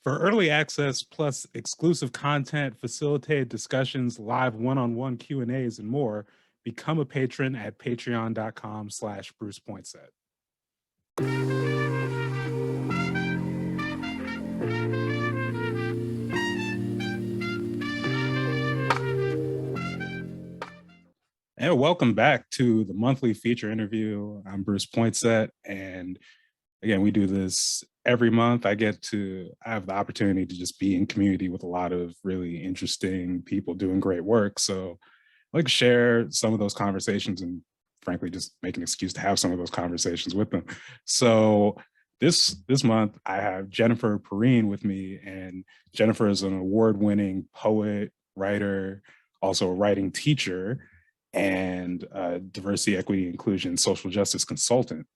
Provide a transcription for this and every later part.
For early access plus exclusive content, facilitated discussions, live one-on-one Q&As, and more, become a patron at patreon.com/BrucePointset. And welcome back to the monthly feature interview. I'm Bruce Pointset, and again, we do this every month. I have the opportunity to just be in community with a lot of really interesting people doing great work. So I like to share some of those conversations and frankly, just make an excuse to have some of those conversations with them. So this month, I have Jennifer Perrine with me, and Jennifer is an award-winning poet, writer, also a writing teacher, and a diversity, equity, inclusion, social justice consultant.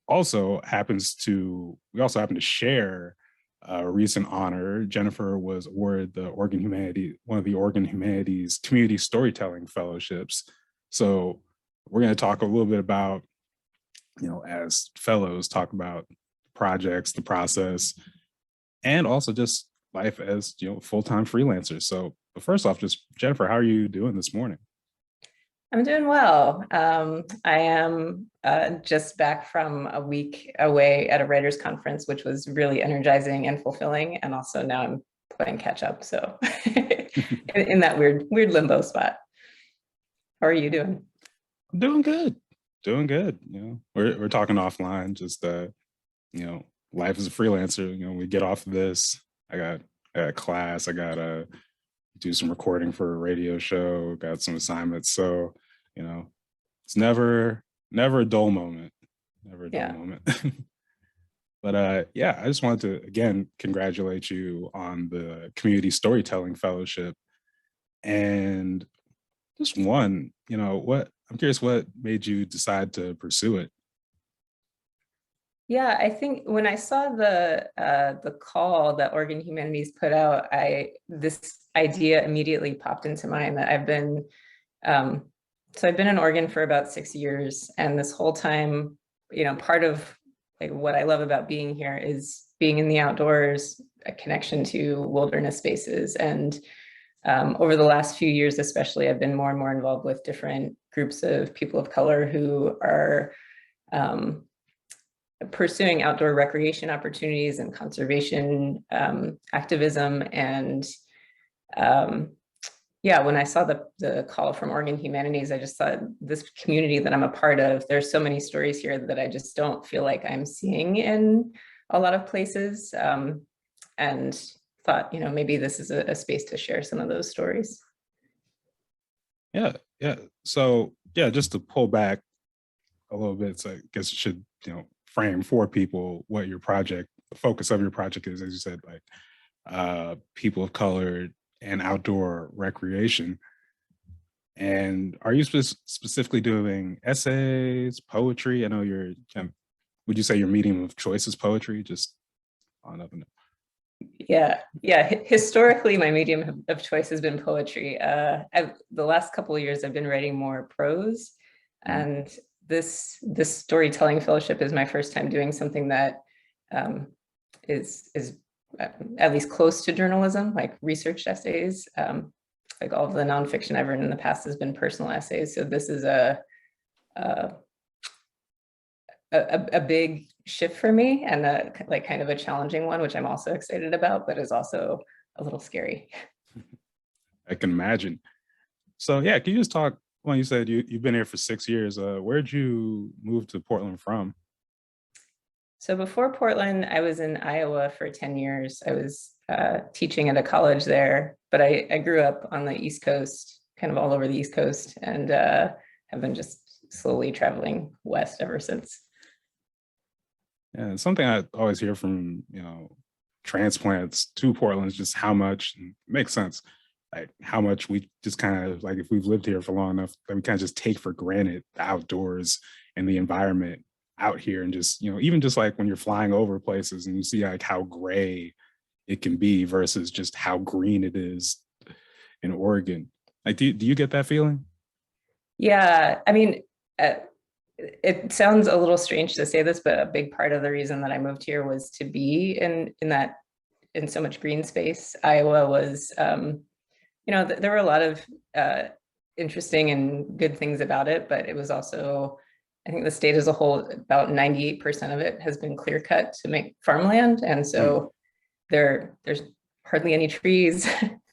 We also happen to share a recent honor. Jennifer was awarded one of the Oregon Humanities Community Storytelling Fellowships. So we're going to talk a little bit about, as fellows, talk about projects, the process, and also just life as, full-time freelancers. So, but first off, just Jennifer, how are you doing this morning? I'm doing well. I am just back from a week away at a writers' conference, which was really energizing and fulfilling. And also now I'm playing catch up. So in that weird limbo spot. How are you doing? I'm doing good. Doing good. We're talking offline, just life as a freelancer. We get off of this. I got class, I gotta do some recording for a radio show, got some assignments. So, it's never a dull moment. Never a dull moment. But I just wanted to again congratulate you on the Community Storytelling Fellowship. And just one, I'm curious what made you decide to pursue it? Yeah, I think when I saw the call that Oregon Humanities put out, this idea immediately popped into mind that I've been in Oregon for about 6 years, and this whole time, part of like what I love about being here is being in the outdoors, a connection to wilderness spaces, and over the last few years, especially, I've been more and more involved with different groups of people of color who are pursuing outdoor recreation opportunities and conservation activism. And when I saw the call from Oregon Humanities, I just thought this community that I'm a part of, there's so many stories here that I just don't feel like I'm seeing in a lot of places. And thought, maybe this is a space to share some of those stories. Yeah. So just to pull back a little bit, so I guess it should, frame for people what the focus of your project is, as you said, like people of color and outdoor recreation. And are you specifically doing essays, poetry? I know would you say your medium of choice is poetry? Just on up and Yeah. Historically, my medium of choice has been poetry. The last couple of years, I've been writing more prose, and this storytelling fellowship is my first time doing something that is at least close to journalism, like research essays. Like all of the nonfiction I've written in the past has been personal essays. So this is a big shift for me, and kind of a challenging one, which I'm also excited about, but is also a little scary. I can imagine. So can you just talk, well, you said you've been here for 6 years. Where'd you move to Portland from? So before Portland, I was in Iowa for 10 years. I was teaching at a college there, but I grew up on the East Coast, kind of all over the East Coast, and have been just slowly traveling west ever since. Yeah, something I always hear from, transplants to Portland is just how much, it makes sense, like how much we just kind of, like if we've lived here for long enough, that we kind of just take for granted the outdoors and the environment out here. And just, even just like when you're flying over places and you see like how gray it can be versus just how green it is in Oregon. Like, do you get that feeling? Yeah, I mean, it sounds a little strange to say this, but a big part of the reason that I moved here was to be in that in so much green space. Iowa was, there were a lot of interesting and good things about it, but it was also, I think the state as a whole, about 98% of it has been clear cut to make farmland. And so there's hardly any trees.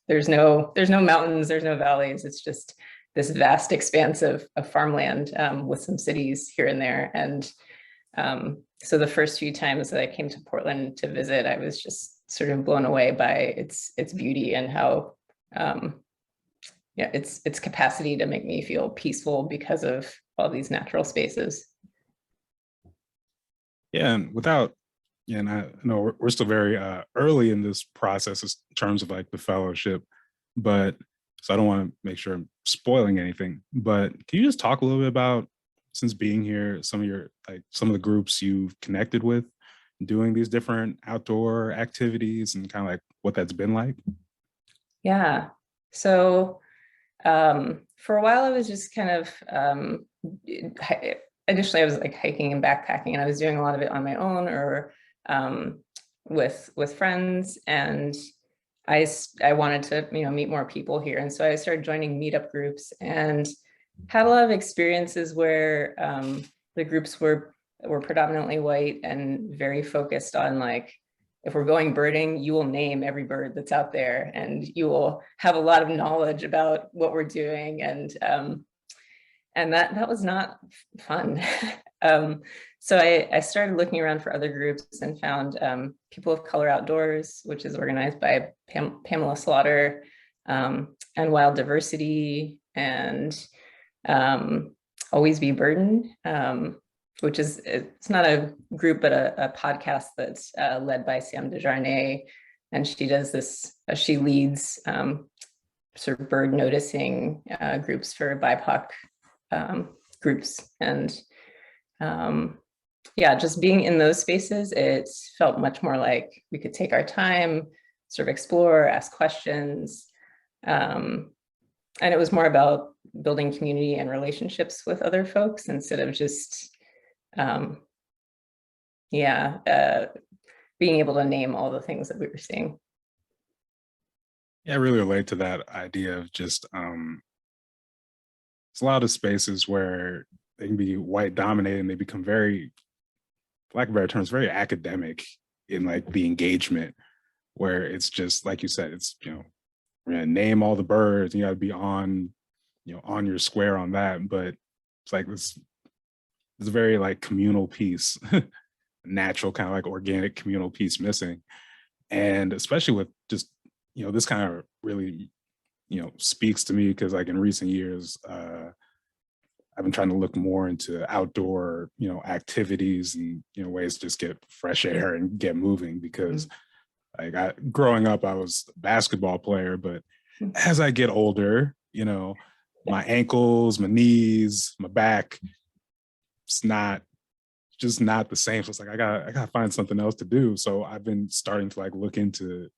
There's no mountains, there's no valleys. It's just this vast expanse of farmland with some cities here and there. And so the first few times that I came to Portland to visit, I was just sort of blown away by its beauty and how its capacity to make me feel peaceful because of all these natural spaces. Yeah, and and I know we're still very early in this process in terms of like the fellowship, but so I don't want to make sure I'm spoiling anything. But can you just talk a little bit about, since being here, some of the groups you've connected with, doing these different outdoor activities, and kind of like what that's been like? Yeah. So for a while, I was just kind of initially I was like hiking and backpacking, and I was doing a lot of it on my own or with friends. And I wanted to meet more people here, and so I started joining meetup groups and had a lot of experiences where the groups were predominantly white and very focused on like, if we're going birding, you will name every bird that's out there, and you will have a lot of knowledge about what we're doing. And that was not fun. So I started looking around for other groups and found People of Color Outdoors, which is organized by Pamela Slaughter, and Wild Diversity, and Always Be Burden, which is, it's not a group, but a podcast that's led by Sam Desjarnais. And she does this, she leads sort of bird noticing groups for BIPOC groups. And yeah, just being in those spaces, it felt much more like we could take our time, sort of explore, ask questions. And it was more about building community and relationships with other folks instead of just, being able to name all the things that we were seeing. Yeah, I really relate to that idea of just it's a lot of spaces where they can be white dominated and they become very, for lack of better terms, very academic in like the engagement, where it's just like you said, it's we're gonna name all the birds, and you gotta be on, on your square on that. But it's like this a very like communal piece, natural kind of like organic communal piece missing. And especially with just, this kind of really, speaks to me because like in recent years, I've been trying to look more into outdoor, activities and, ways to just get fresh air and get moving because like growing up, I was a basketball player, but as I get older, my ankles, my knees, my back, it's just not the same. So it's like I gotta find something else to do. So I've been starting to like look into,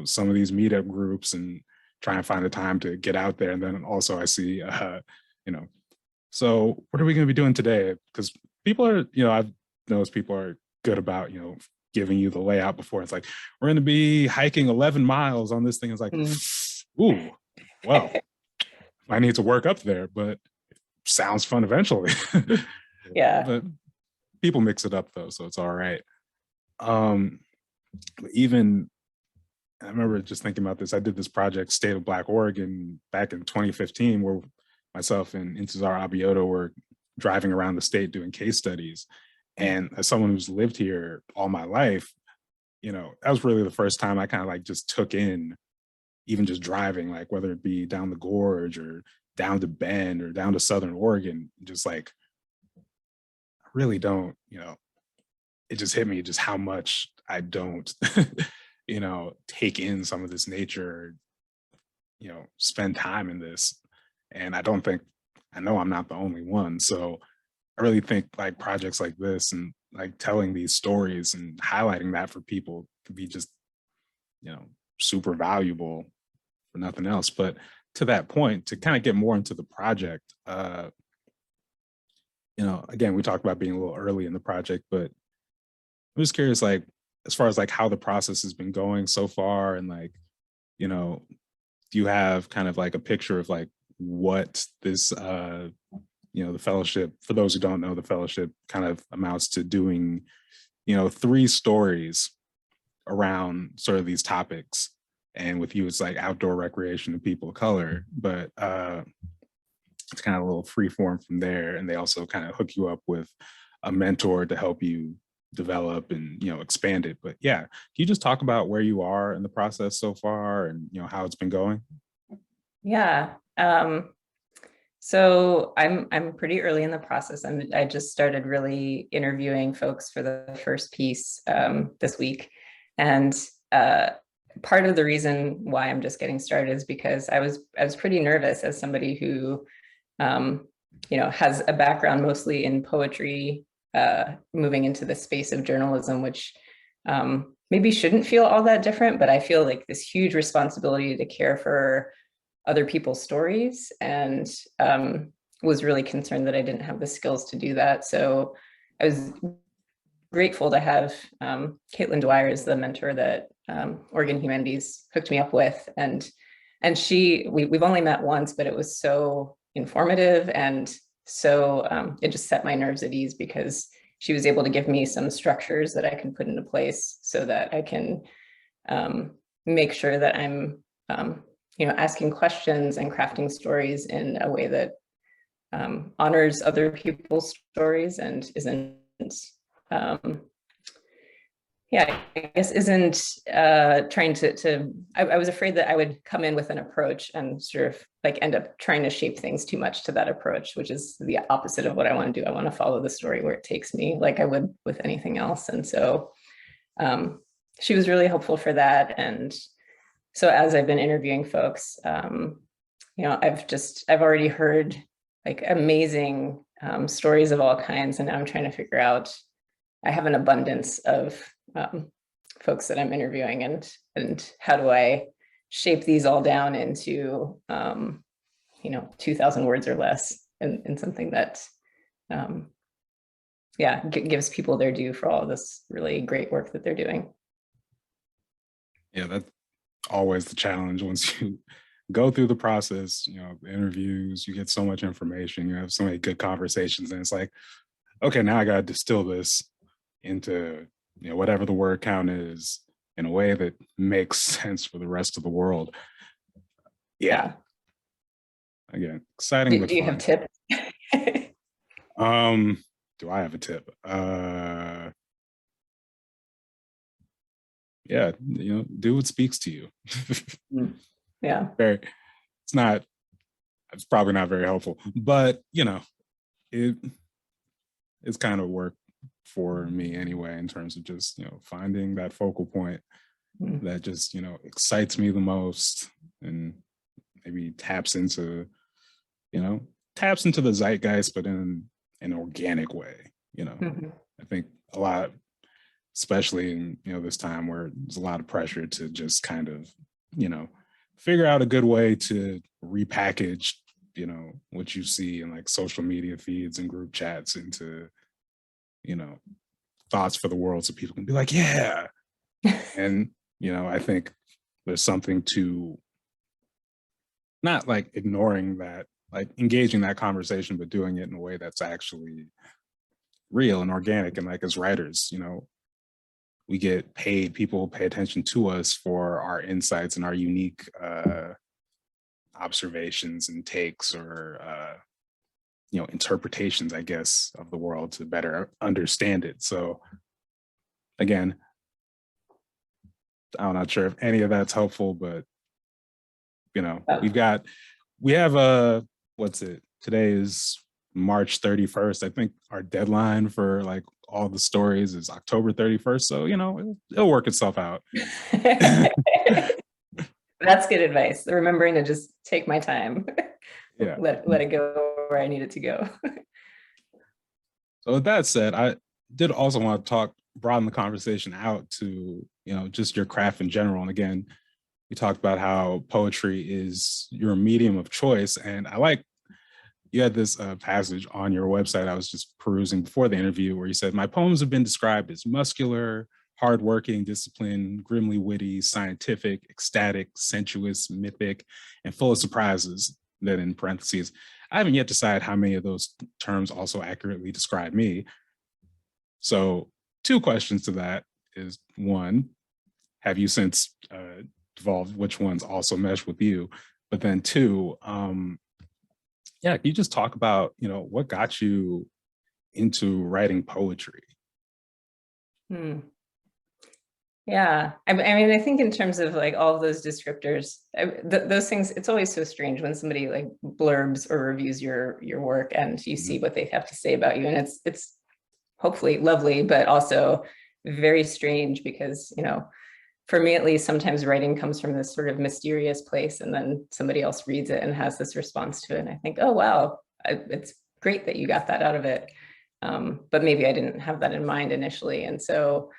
some of these meetup groups and try and find the time to get out there. And then also I see, so what are we going to be doing today? Because people are, I've noticed people are good about, giving you the layout before. It's like, we're going to be hiking 11 miles on this thing. It's like, ooh, well, I need to work up there, but sounds fun eventually. Yeah. But people mix it up though, so it's all right. Even I remember just thinking about this. I did this project, State of Black Oregon, back in 2015, where myself and Intezar Abiyoto were driving around the state doing case studies. And as someone who's lived here all my life, that was really the first time I kind of like just took in even just driving, like whether it be down the gorge or down to Bend or down to Southern Oregon, just like I really don't, it just hit me just how much I don't, take in some of this nature, spend time in this. And I know I'm not the only one. So I really think like projects like this and like telling these stories and highlighting that for people could be just, super valuable for nothing else. But to that point, to kind of get more into the project, again, we talked about being a little early in the project, but I'm just curious, like, as far as like how the process has been going so far, and like, you know, do you have kind of like a picture of like what this the fellowship, for those who don't know, the fellowship kind of amounts to doing, 3 stories around sort of these topics. And with you, it's like outdoor recreation and people of color, but it's kind of a little free form from there. And they also kind of hook you up with a mentor to help you develop and expand it. But yeah, can you just talk about where you are in the process so far, and how it's been going? Yeah. So I'm pretty early in the process. I just started really interviewing folks for the first piece this week, and part of the reason why I'm just getting started is because I was pretty nervous as somebody who has a background mostly in poetry, moving into the space of journalism, which maybe shouldn't feel all that different, but I feel like this huge responsibility to care for other people's stories, and was really concerned that I didn't have the skills to do that. So I was grateful to have Caitlin Dwyer as the mentor that Oregon Humanities hooked me up with. And we've only met once, but it was so informative, and so it just set my nerves at ease, because she was able to give me some structures that I can put into place so that I can make sure that I'm asking questions and crafting stories in a way that honors other people's stories and isn't, I guess isn't trying to I was afraid that I would come in with an approach and sort of like end up trying to shape things too much to that approach, which is the opposite of what I want to do. I want to follow the story where it takes me, like I would with anything else. And so she was really helpful for that. And so as I've been interviewing folks, I've already heard like amazing stories of all kinds, and now I'm trying to figure out, I have an abundance of folks that I'm interviewing, and how do I shape these all down into 2,000 words or less, in something that gives people their due for all this really great work that they're doing. Yeah, that's always the challenge. Once you go through the process, the interviews, you get so much information, you have so many good conversations, and it's like, okay, now I got to distill this into whatever the word count is in a way that makes sense for the rest of the world. Yeah. Again, exciting but do you fun. have tips? Do I have a tip? Yeah, do what speaks to you. Yeah. It's probably not very helpful, but it's kind of worked for me anyway, in terms of just finding that focal point that just excites me the most, and maybe taps into the zeitgeist, but in an organic way. I think a lot, especially in this time where there's a lot of pressure to just kind of figure out a good way to repackage what you see in like social media feeds and group chats into thoughts for the world, so people can be like, yeah. And I think there's something to not like ignoring that, like engaging that conversation, but doing it in a way that's actually real and organic. And like, as writers, we get paid, people pay attention to us for our insights and our unique observations and takes, or interpretations, I guess, of the world to better understand it. So again, I'm not sure if any of that's helpful, but we have what's it? Today is March 31st. I think our deadline for like all the stories is October 31st. So, it'll work itself out. That's good advice. Remembering to just take my time. Yeah. Let it go where I need it to go. So with that said, I did also want to broaden the conversation out to, just your craft in general. And again, we talked about how poetry is your medium of choice. And you had this passage on your website I was just perusing before the interview, where you said, my poems have been described as muscular, hardworking, disciplined, grimly witty, scientific, ecstatic, sensuous, mythic, and full of surprises. Then in parentheses, I haven't yet decided how many of those terms also accurately describe me. So 2 questions to that is, one, have you since evolved which ones also mesh with you? But then 2, yeah, can you just talk about, what got you into writing poetry? Hmm. Yeah, I mean, I think in terms of like all of those descriptors, those things, it's always so strange when somebody like blurbs or reviews your work and you see what they have to say about you, and it's hopefully lovely, but also very strange because, for me at least, sometimes writing comes from this sort of mysterious place, and then somebody else reads it and has this response to it, and I think, oh wow, it's great that you got that out of it, but maybe I didn't have that in mind initially, and so.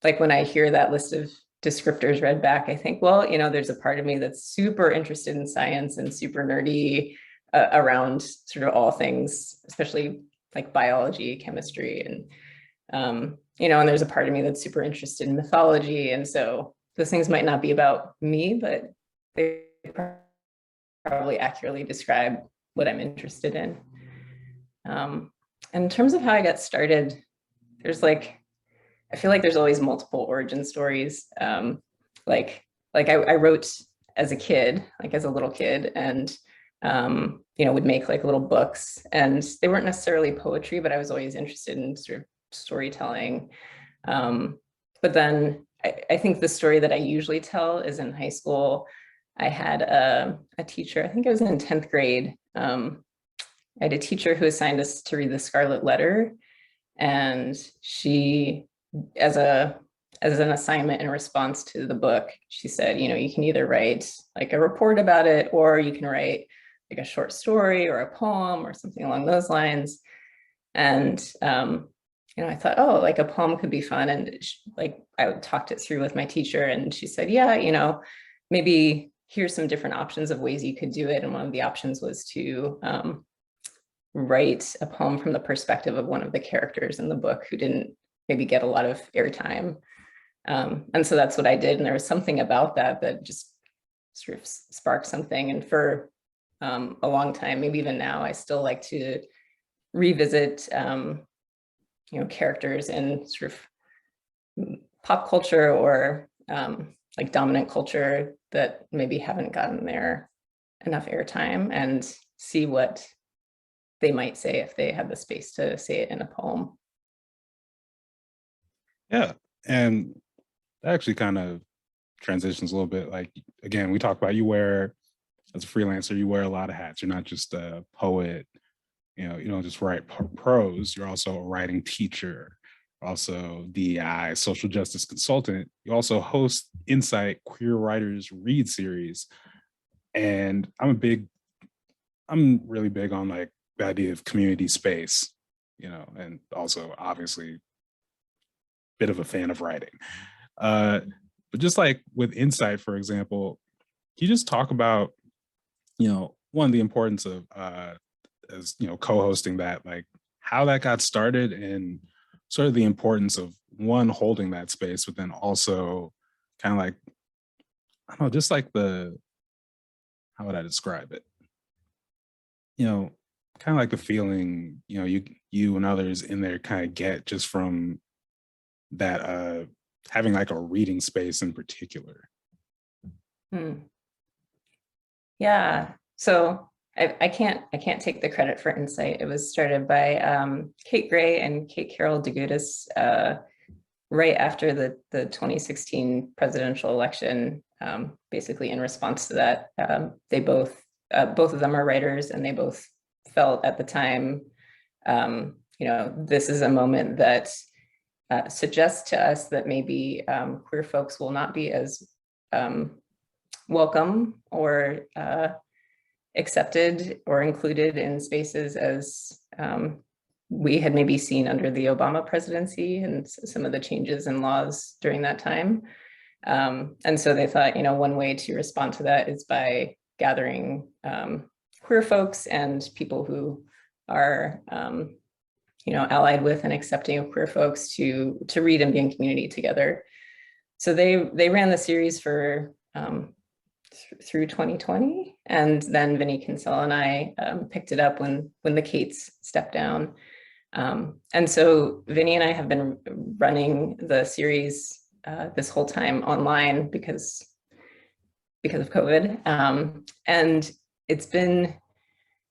Like when I hear that list of descriptors read back, I think, well, there's a part of me that's super interested in science and super nerdy around sort of all things, especially like biology, chemistry, and and there's a part of me that's super interested in mythology. And so those things might not be about me, but they probably accurately describe what I'm interested in. And in terms of how I got started, there's I feel like there's always multiple origin stories. I wrote as a kid, like as a little kid, and would make like little books, and they weren't necessarily poetry, but I was always interested in sort of storytelling. But then I think the story that I usually tell is in high school. I had a teacher, I think I was in 10th grade. I had a teacher who assigned us to read The Scarlet Letter, and she, as an assignment in response to the book, she said, you can either write like a report about it, or you can write like a short story or a poem or something along those lines. And I thought, oh, like a poem could be fun. And I talked it through with my teacher, and she said, yeah, maybe here's some different options of ways you could do it. And one of the options was to write a poem from the perspective of one of the characters in the book who didn't maybe get a lot of airtime. And so that's what I did. And there was something about that just sort of sparked something. And for a long time, maybe even now, I still like to revisit, characters in sort of pop culture or like dominant culture that maybe haven't gotten there enough airtime, and see what they might say if they had the space to say it in a poem. Yeah. And that actually kind of transitions a little bit. Like, again, we talk about as a freelancer, you wear a lot of hats. You're not just a poet, you don't just write prose, you're also a writing teacher, also DEI, social justice consultant. You also host Insight Queer Writers Read series. And I'm really big on like the idea of community space, and also obviously bit of a fan of writing. But just like with Insight, for example, can you just talk about, one, the importance of as co-hosting that, like how that got started, and sort of the importance of one, holding that space, but then also kind of like, I don't know, just like how would I describe it? Kind of like the feeling, you and others in there kind of get just from that having like a reading space in particular. Yeah, so I can't take the credit for Insight. It was started by Kate Gray and Kate Carroll DeGutis right after the 2016 presidential election. Basically, in response to that, they both of them are writers, and they both felt at the time, this is a moment that suggests to us that maybe queer folks will not be as welcome or accepted or included in spaces as we had maybe seen under the Obama presidency and some of the changes in laws during that time. And so they thought, one way to respond to that is by gathering queer folks and people who are, allied with and accepting of queer folks to read and be in community together. So they ran the series for through 2020, and then Vinnie Kinsella and I picked it up when the Cates stepped down. And so Vinnie and I have been running the series this whole time online because of COVID. And it's been,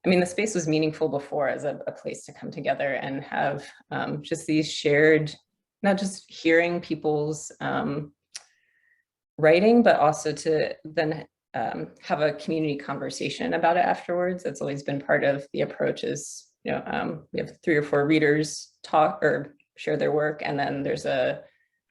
I mean, the space was meaningful before as a place to come together and have just these shared, not just hearing people's writing, but also to then have a community conversation about it afterwards. That's always been part of the approach is, we have 3 or 4 readers talk or share their work. And then there's a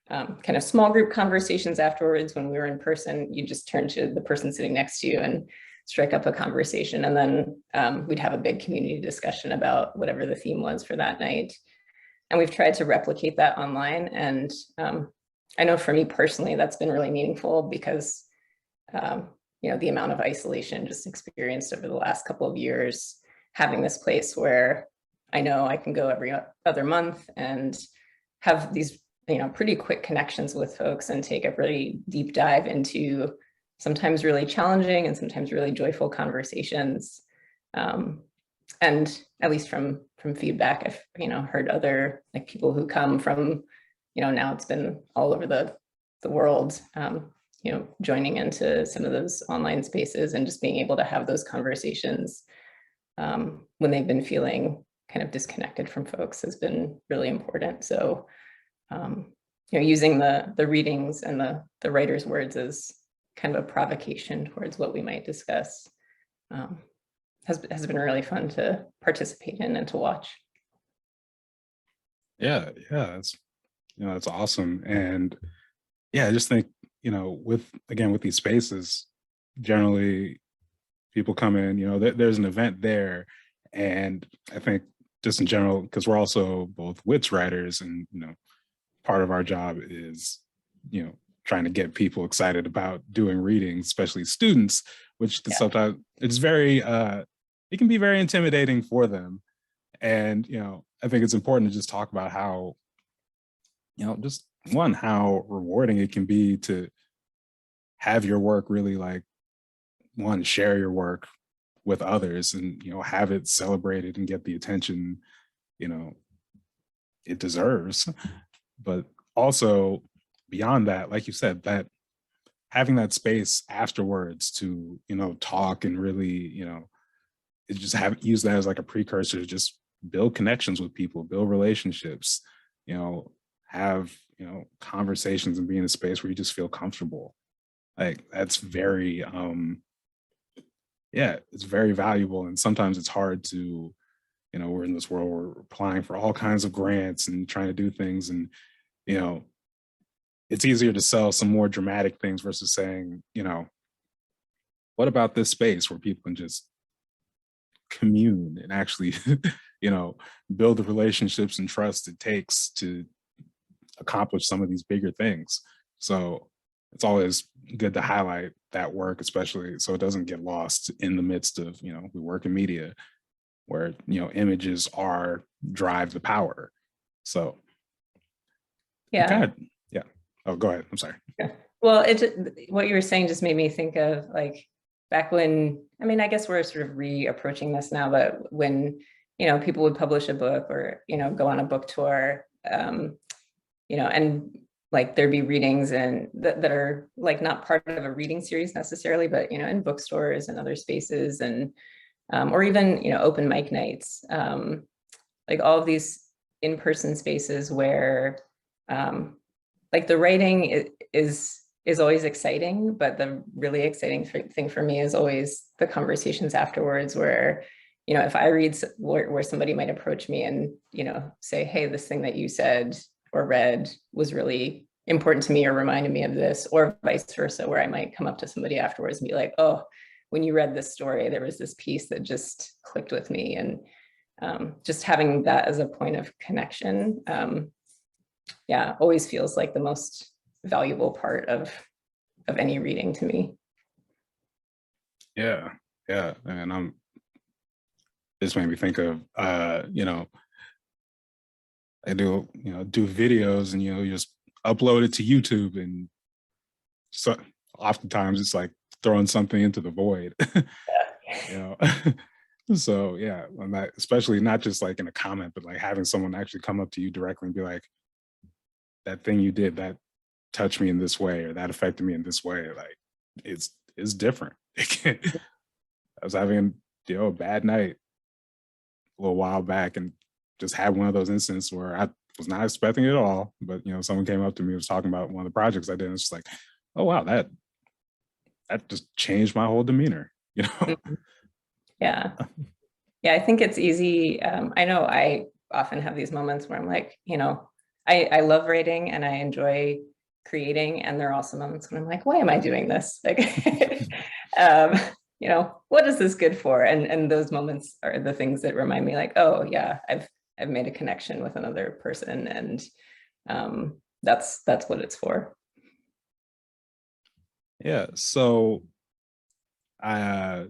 kind of small group conversations afterwards. When we were in person, you just turn to the person sitting next to you and strike up a conversation. And then we'd have a big community discussion about whatever the theme was for that night. And we've tried to replicate that online. And I know for me personally, that's been really meaningful because, the amount of isolation just experienced over the last couple of years, having this place where I know I can go every other month and have these, pretty quick connections with folks and take a really deep dive into sometimes really challenging and sometimes really joyful conversations. And at least from feedback, I've, heard other like people who come from, now it's been all over the world, joining into some of those online spaces and just being able to have those conversations when they've been feeling kind of disconnected from folks has been really important. So, using the readings and the writer's words as kind of a provocation towards what we might discuss has been really fun to participate in and to watch. Yeah, that's awesome. And yeah, I just think, with these spaces, generally people come in, there's an event there. And I think just in general, because we're also both wits writers and, part of our job is, trying to get people excited about doing readings, especially students, which sometimes it's very, it can be very intimidating for them. And, I think it's important to just talk about how, just how rewarding it can be to have your work really share your work with others and, have it celebrated and get the attention, it deserves. But also beyond that, like you said, that having that space afterwards to, talk and really, just use that as like a precursor to just build connections with people, build relationships, have, conversations and be in a space where you just feel comfortable. Like that's very, it's very valuable. And sometimes it's hard to, we're in this world where we're applying for all kinds of grants and trying to do things. And, it's easier to sell some more dramatic things versus saying, what about this space where people can just commune and actually, build the relationships and trust it takes to accomplish some of these bigger things. So it's always good to highlight that work, especially so it doesn't get lost in the midst of, we work in media where, images drive the power. So Yeah. Yeah. Oh, go ahead. I'm sorry. Yeah. Well, what you were saying just made me think of like back when, I guess we're sort of reapproaching this now, but when, people would publish a book or, go on a book tour, and like there'd be readings and that are like not part of a reading series necessarily, but, in bookstores and other spaces and, or even, open mic nights, like all of these in-person spaces where, like the writing is always exciting, but the really exciting thing for me is always the conversations afterwards where, if I read where somebody might approach me and, say, hey, this thing that you said or read was really important to me or reminded me of this, or vice versa, where I might come up to somebody afterwards and be like, oh, when you read this story, there was this piece that just clicked with me. And just having that as a point of connection, always feels like the most valuable part of any reading to me. Yeah. And this made me think of, I do, do videos and, you just upload it to YouTube. And so oftentimes it's like throwing something into the void, you know? So yeah, on that, especially not just like in a comment, but like having someone actually come up to you directly and be like, that thing you did that touched me in this way, or that affected me in this way, like it's different. I was having, a bad night a little while back and just had one of those instances where I was not expecting it at all. But someone came up to me, was talking about one of the projects I did, and it's just like, oh wow, that just changed my whole demeanor, Mhm. Yeah. Yeah, I think it's easy. I know I often have these moments where I'm like, I love writing and I enjoy creating. And there are also moments when I'm like, why am I doing this? Like, um, what is this good for? And those moments are the things that remind me like, oh yeah, I've made a connection with another person, and that's what it's for. Yeah. So I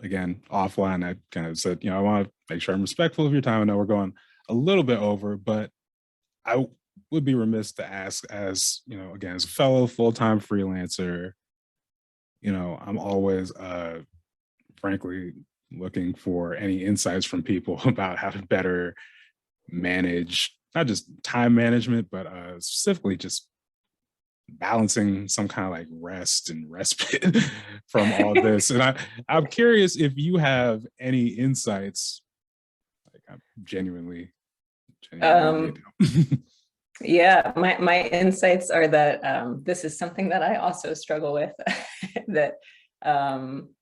again, offline, I kind of said, I want to make sure I'm respectful of your time. I know we're going a little bit over, but I would be remiss to ask, as again, as a fellow full-time freelancer, I'm always frankly looking for any insights from people about how to better manage not just time management, but specifically just balancing some kind of like rest and respite from all this. And I'm curious if you have any insights. Like I'm genuinely Um, need. Yeah, my insights are that this is something that I also struggle with. That um,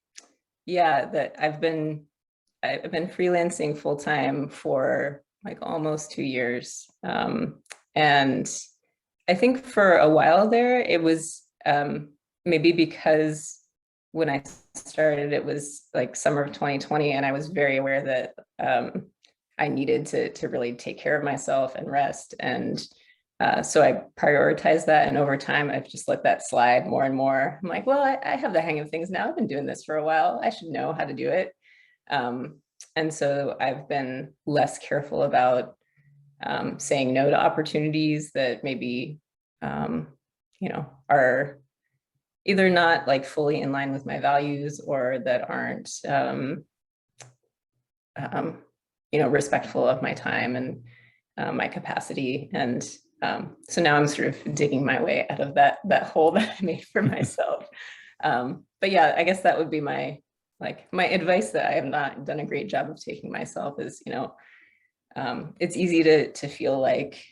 yeah, that I've been freelancing full time for like almost 2 years, and I think for a while there it was maybe because when I started it was like summer of 2020, and I was very aware that I needed to really take care of myself and rest. And so I prioritized that. And over time, I've just let that slide more and more. I'm like, well, I have the hang of things now. I've been doing this for a while. I should know how to do it. Um, and so I've been less careful about saying no to opportunities that maybe, are either not like fully in line with my values, or that aren't, um, respectful of my time and my capacity. And so now I'm sort of digging my way out of that hole that I made for myself. But yeah, I guess that would be my advice that I have not done a great job of taking myself is, it's easy to feel like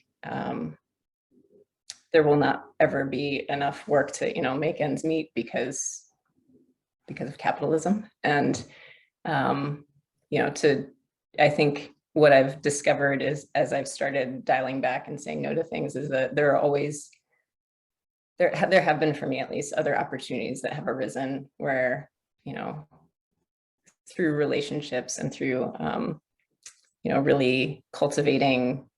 there will not ever be enough work to, make ends meet because of capitalism. And to I think what I've discovered is, as I've started dialing back and saying no to things, is that there have been, for me at least, other opportunities that have arisen where, through relationships and through really cultivating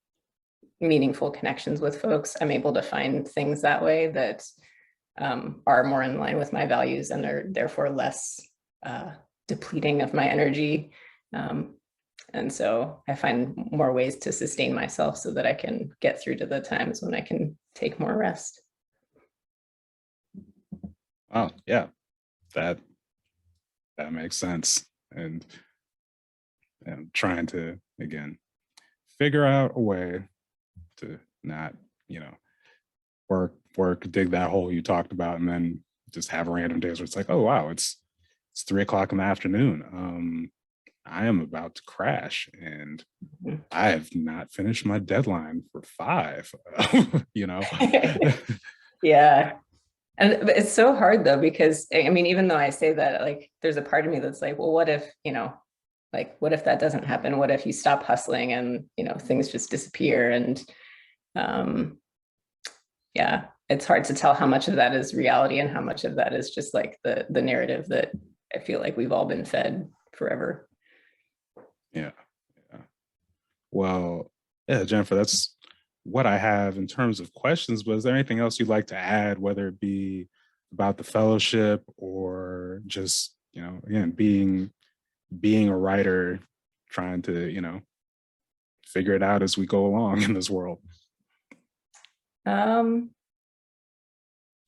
meaningful connections with folks, I'm able to find things that way that are more in line with my values, and are therefore less depleting of my energy. And so I find more ways to sustain myself so that I can get through to the times when I can take more rest. Oh yeah, that that makes sense. And trying to again figure out a way to not, you know, work, dig that hole you talked about, and then just have random days where it's like, oh wow, it's 3 o'clock in the afternoon. I am about to crash, and I have not finished my deadline for 5. you know. Yeah. But it's so hard though, because I mean, even though I say that, like, there's a part of me that's like, well, what if, like, what if that doesn't happen? What if you stop hustling and, things just disappear? And um, yeah, it's hard to tell how much of that is reality and how much of that is just like the narrative that I feel like we've all been fed forever. Yeah. Yeah. Well, yeah, Jennifer, that's what I have in terms of questions. But is there anything else you'd like to add, whether it be about the fellowship or just, again, being a writer, trying to, figure it out as we go along in this world.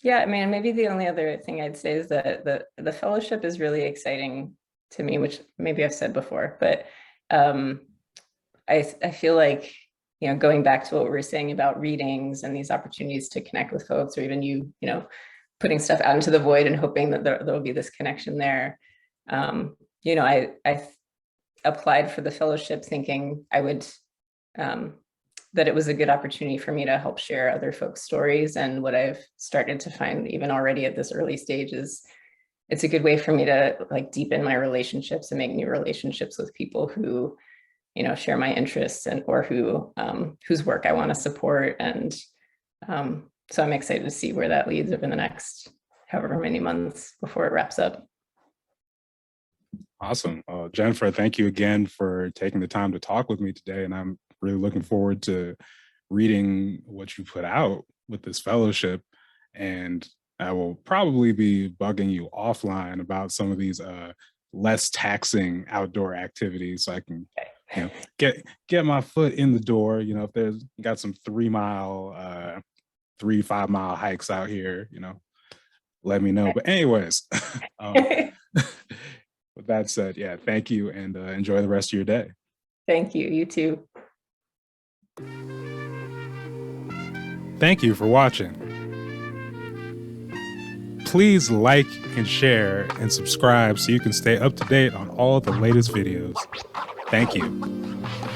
Yeah, I mean, maybe the only other thing I'd say is that the fellowship is really exciting to me, which maybe I've said before, but I feel like, you know, going back to what we were saying about readings and these opportunities to connect with folks, or even you know, putting stuff out into the void and hoping that there'll be this connection there. You know, I applied for the fellowship thinking I would, that it was a good opportunity for me to help share other folks' stories. And what I've started to find even already at this early stage is it's a good way for me to like deepen my relationships and make new relationships with people who, you know, share my interests and or who whose work I want to support. And so I'm excited to see where that leads over the next however many months before it wraps up. Awesome. Jennifer, thank you again for taking the time to talk with me today. And I'm really looking forward to reading what you put out with this fellowship. And I will probably be bugging you offline about some of these less taxing outdoor activities so I can, you know, get my foot in the door. You know, if there's got some 3-5 mile hikes out here, you know, let me know. But anyways, with that said, yeah, thank you and enjoy the rest of your day. Thank you. You too. Thank you for watching. Please like and share and subscribe so you can stay up to date on all the latest videos. Thank you.